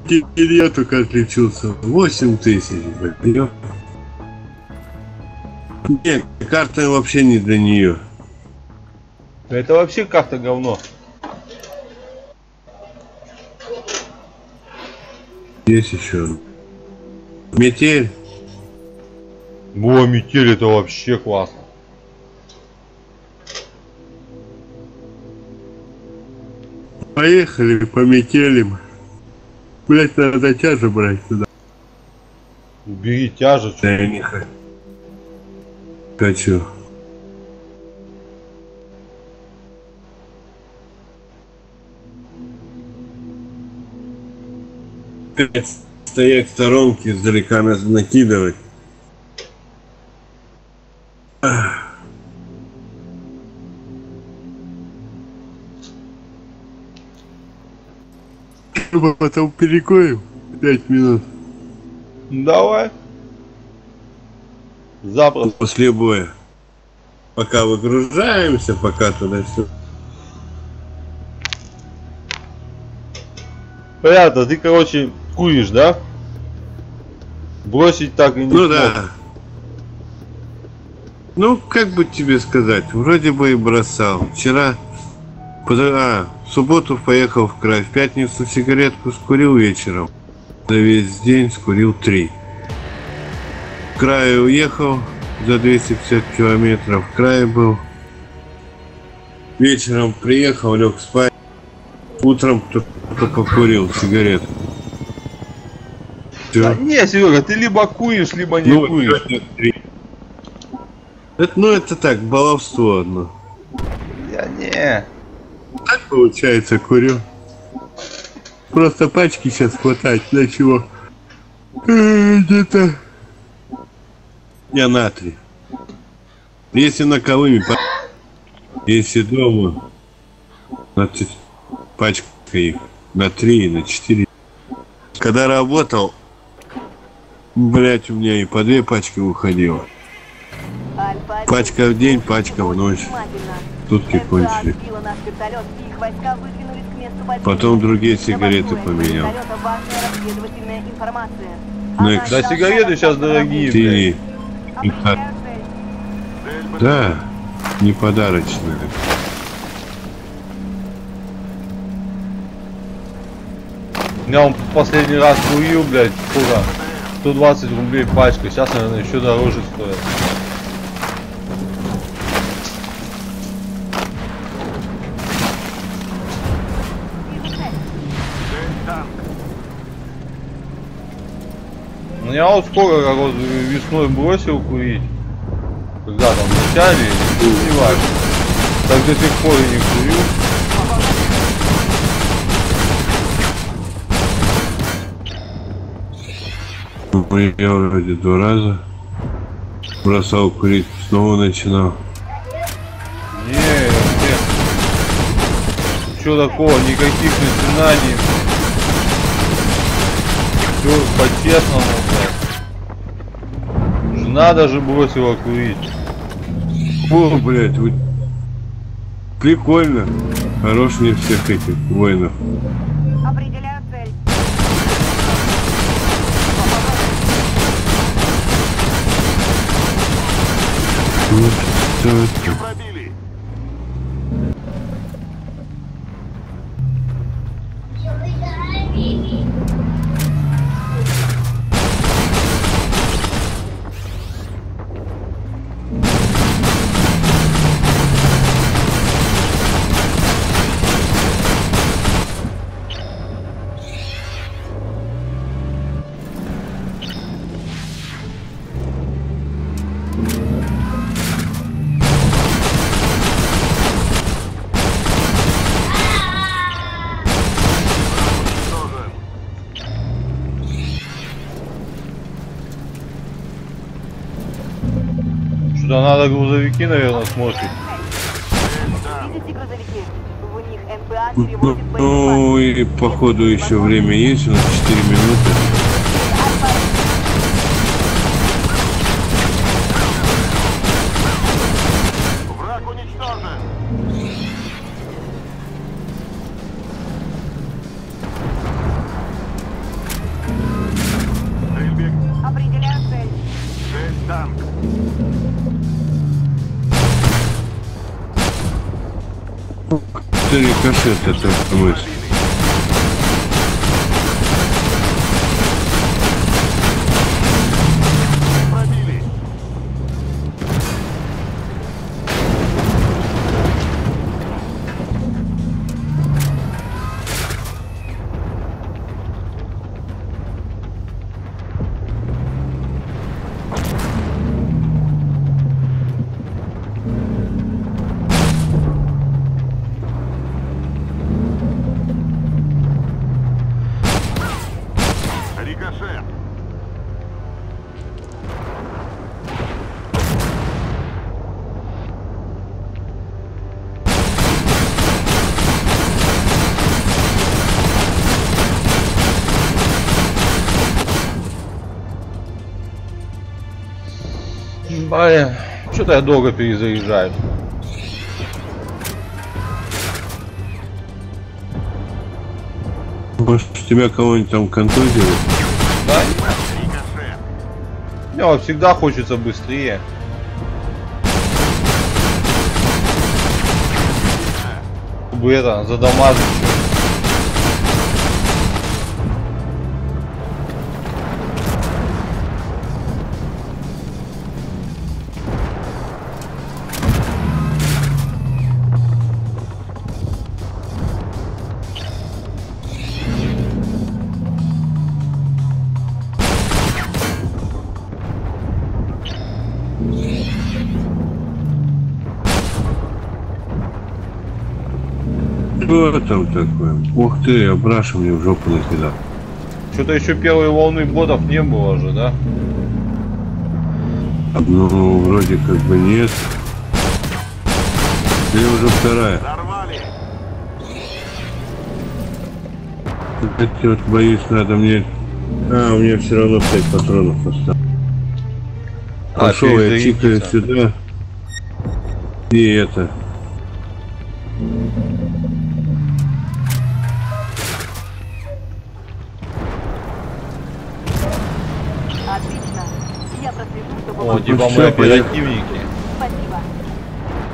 Я только отличился. 8000. Блин. Нет, карта вообще не для нее. Это вообще карта говно. Есть еще. Метель. Во, метель, это вообще классно. Поехали по метелям. Блять, надо тяжи брать туда. Убери тяжесть. Да я не хочу. Стоять в сторонке, издалека нас накидывать. Потом перекоем 5 минут. Давай. Запросто. После боя. Пока выгружаемся, пока туда все. Понятно, ты, короче, куришь, да? Бросить так и не Ну смог. да. Ну, как бы тебе сказать, вроде бы и бросал. Вчера, в субботу поехал в край, в пятницу сигаретку скурил вечером. За весь день скурил 3. В крае уехал за 250 километров, в крае был. Вечером приехал, лег спать. Утром только покурил сигарету. Да не, Серега, ты либо куришь, либо не куришь. Это так, баловство одно. Я не. Так получается, курю. Просто пачки сейчас хватать, для чего? Где-то... Я на 3. Если на колыме, если дома, значит, пачка их на 3 и на 4. Когда работал, блять, у меня и по 2 пачки уходило. Пачка в день, пачка в ночь. Сутки кончили. Потом другие сигареты поменял. Да, сигареты сейчас дорогие, блядь. Да, не подарочные. Я он последний раз курил, блядь, сколько? 120 рублей пачка, сейчас, наверное, еще дороже стоит. Ну я вот сколько, как вот весной бросил курить, когда там в начале, не важно, так до сих пор и не курю. Я вроде 2 раза бросал курить, снова начинал. Не. Ничего такого, никаких начинаний. Все по-честному, блядь. Жена даже бросила курить. О, блядь, вы... Прикольно. Хорош мне всех этих воинов. Определяю цель. Вот что это? Что надо грузовики, наверное, смотреть. Видите грузовики? В них НПА перевозит Ну и походу еще время есть, у нас 4 минуты. Враг уничтожен. Ты рикошет, это мысль. Пробили. Рикошет. Блин, что-то я долго перезаряжаюсь. Может, тебя кого-нибудь там контузили? Да? Рикошет. Мне вот всегда хочется быстрее. Чтобы это, задамажить. Что там такое? Ух ты, Абраша мне в жопу накидал. Что-то еще первой волны ботов не было же, да? Ну, вроде как бы нет. Или уже вторая. Взорвали. Кстати, вот боюсь, надо мне... А, у меня все равно 5 патронов осталось. Пошел я тикаю перезарядиться. сюда. И это... Отлично. Я прослежу, чтобы О, вам... типа Ну мы всё, поехали. оперативники. Спасибо.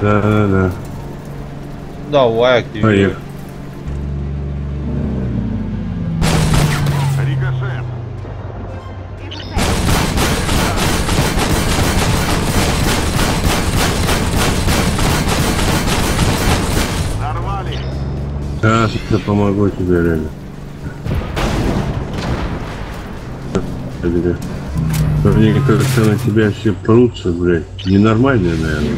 Да. Давай активируй. Поехали. Рикошет. Вижу цель. Взорвали. Да, я помогу тебе, реально. Они как-то на тебя все прутся, блядь. Ненормальные, наверное.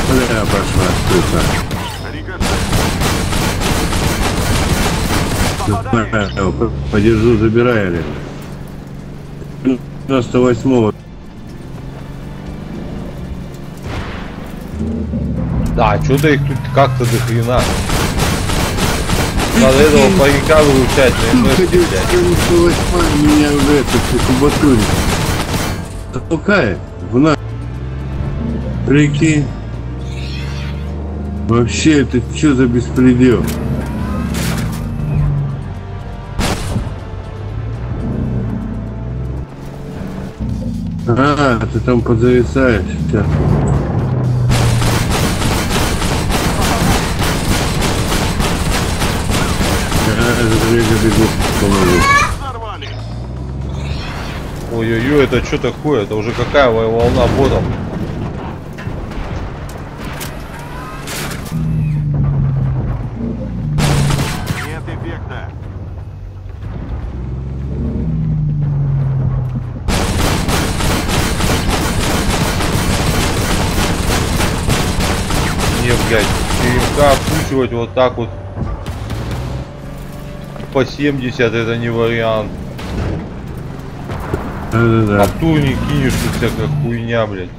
Бля, пошла, сука. Подержу, забирай, реально. 98-го. Да, что-то их тут как-то до хрена. Надо этого паренька выручать, на МС, блядь. Меня в эту кубатуре. Толкает в нас. Прикинь. Вообще, это что за беспредел? А, ты там подзависаешь. Сейчас. Бегу, помогу. Взорвали. Ой-ой-ой, это что такое? Это уже какая волна ботов? Нет эффекта. Не, блядь, ЧМК откручивать вот так вот. по 70 это не вариант. Да-да-да. А ту не кинешь, тут всякая хуйня, блядь.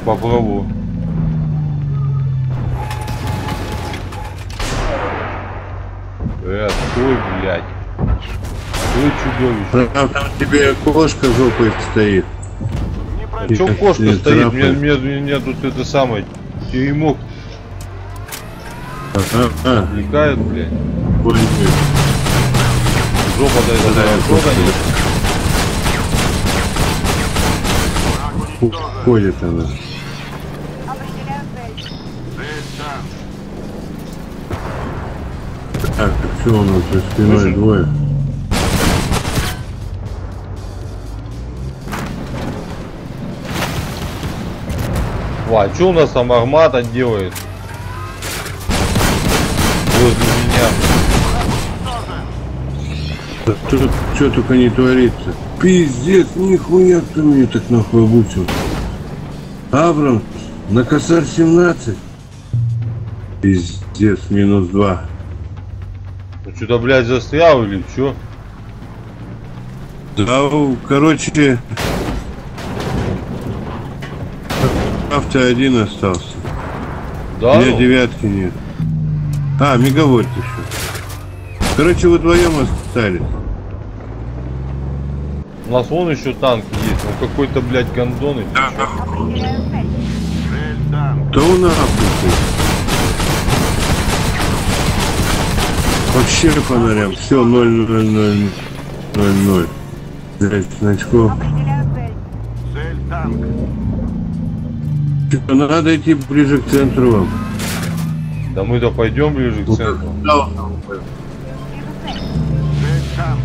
Попробую. Стой, блядь. Стой, чудовище. Там тебе кошка жопой стоит. Не пробили. Чё кошка Нет, стоит? царапает. Мне тут это самое. Теремок отвлекает, блядь. Понял. Жопа да это хорошо, конечно. Враг уничтожен. Ходит она. Определяю цель. Цель там. Так, что у нас за спиной Слушай. двое? Ва, что у нас там армата делает? Возле меня. Да тут что только не творится. Пиздец, нихуя кто меня так нахуй обучил. Абрамс, на косарь 17. Пиздец, -2. Ну что-то, блядь, застрял или чё? Да, короче, авто один остался. Да? У меня ну? девятки нет. А, мегавольт еще. Короче, вы вдвоем остались. У нас вон еще танк есть. Он какой-то, блядь, гондон. или чё? Определяю цель. Цель там. Да у нахуй. Вообще фонарям. Все, 0-0-0-0-0. Взять значков. Определяю цель. Цель танк. Что, надо идти ближе к центру вам. Да мы-то пойдем ближе к центру. Вижу цель. Цель танк.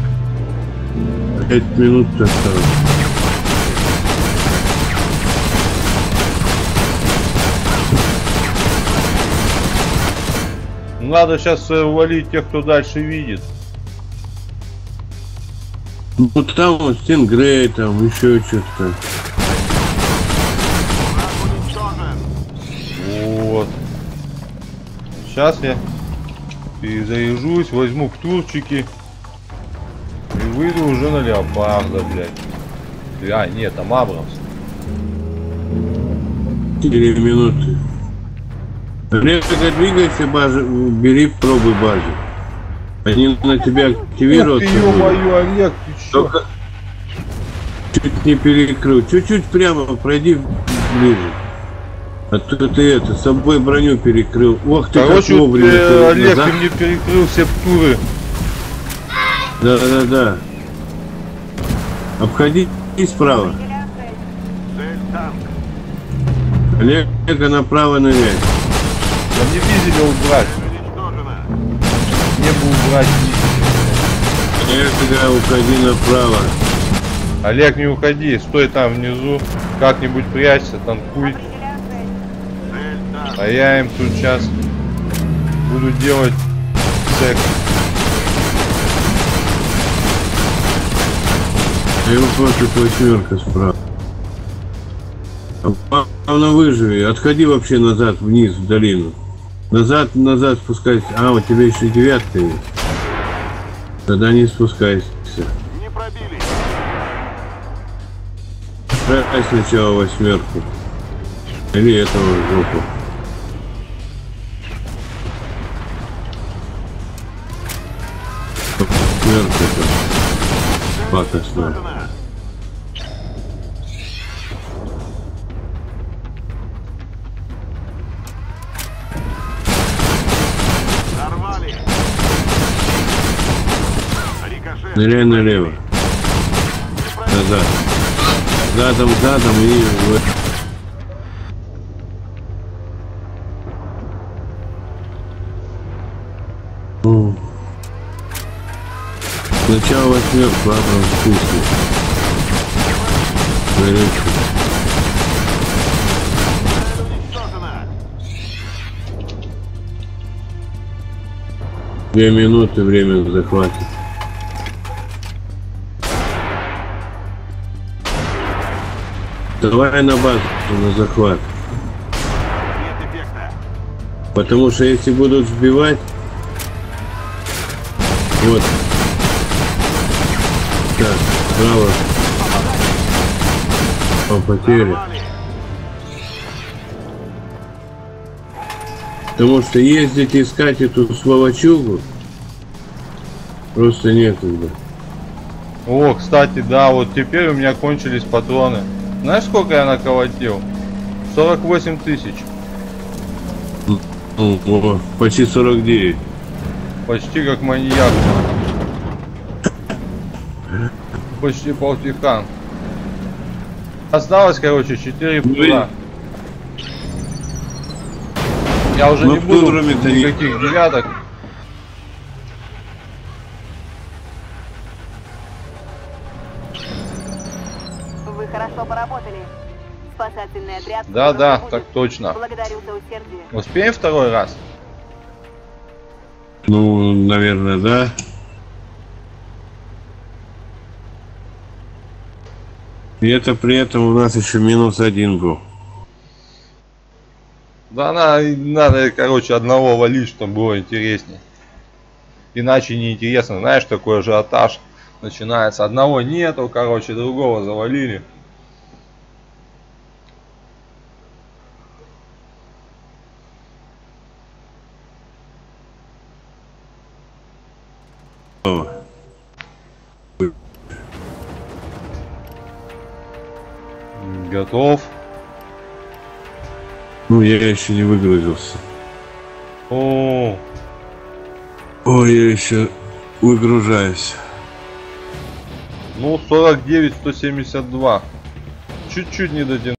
5 минут осталось. Надо сейчас валить тех, кто дальше видит. Ну там вот Стингрей, там еще что-то. Враг уничтожен. Вот. Сейчас я перезаряжусь, возьму ктурчики и выйду уже на леопарда, блядь. А, нет, там Абрамс. 4 минуты. Резко двигайся, бери пробы базы. Они на тебя активируются. Ух ты, ё-моё, Олег, ты чё? Только чуть не перекрыл. Чуть-чуть прямо пройди ближе. А то ты это, с собой броню перекрыл. Ох ты, Короче, как вот, вовремя. Олег, назад. ты мне перекрыл все птуры. Да. Обходи справа. Определяю цель. Цель танк. Олега направо ныряй. Да мне видели убрать. Уничтожена. Не был убрать. Олега, уходи направо. Олег, не уходи, стой там внизу. Как-нибудь прячься, танкуй. Определяю цель. Цель танк. А я им тут сейчас буду делать секс. А его против 8 справа. Главное выживи. Отходи вообще назад, вниз, в долину. Назад спускайся. А, у тебя еще 9 есть. Тогда не спускайся. Не пробили. Дай сначала 8. Или этого жопу. Восьмерка это пакостная. Уничтожена. Нарвали. Рикошет. Ныряй налево. Назад. Задом и... О. Сначала 8, потом спустим. Уничтожена. 2 минуты, время захватит. Давай на базу, на захват. Нет эффекта. Потому что если будут сбивать, Вот. Так, право. По потере. Нарвали. Потому что ездить искать эту сволочугу просто некогда. О, кстати, да, вот теперь у меня кончились патроны. Знаешь, сколько я наколотил? 48 тысяч. О, почти 49. Почти как маньяк. Почти полтихан. Осталось, короче, 4 пула. Я уже Ну, не буду пудрами-то не- никаких девяток. Вы хорошо поработали. Спасательный отряд. Да, скоро так прибудет. точно. Благодарю за усердие. Успеем второй раз? Ну, наверное, да. И это при этом у нас еще -1 был. Да, надо, короче, одного валить, чтобы было интереснее. Иначе неинтересно. Знаешь, такой ажиотаж начинается. Одного нету, короче, другого завалили. О, Готов. ну, я еще не выгрузился. О, Ой, я еще выгружаюсь. ну 49-172. Чуть-чуть не дотянул.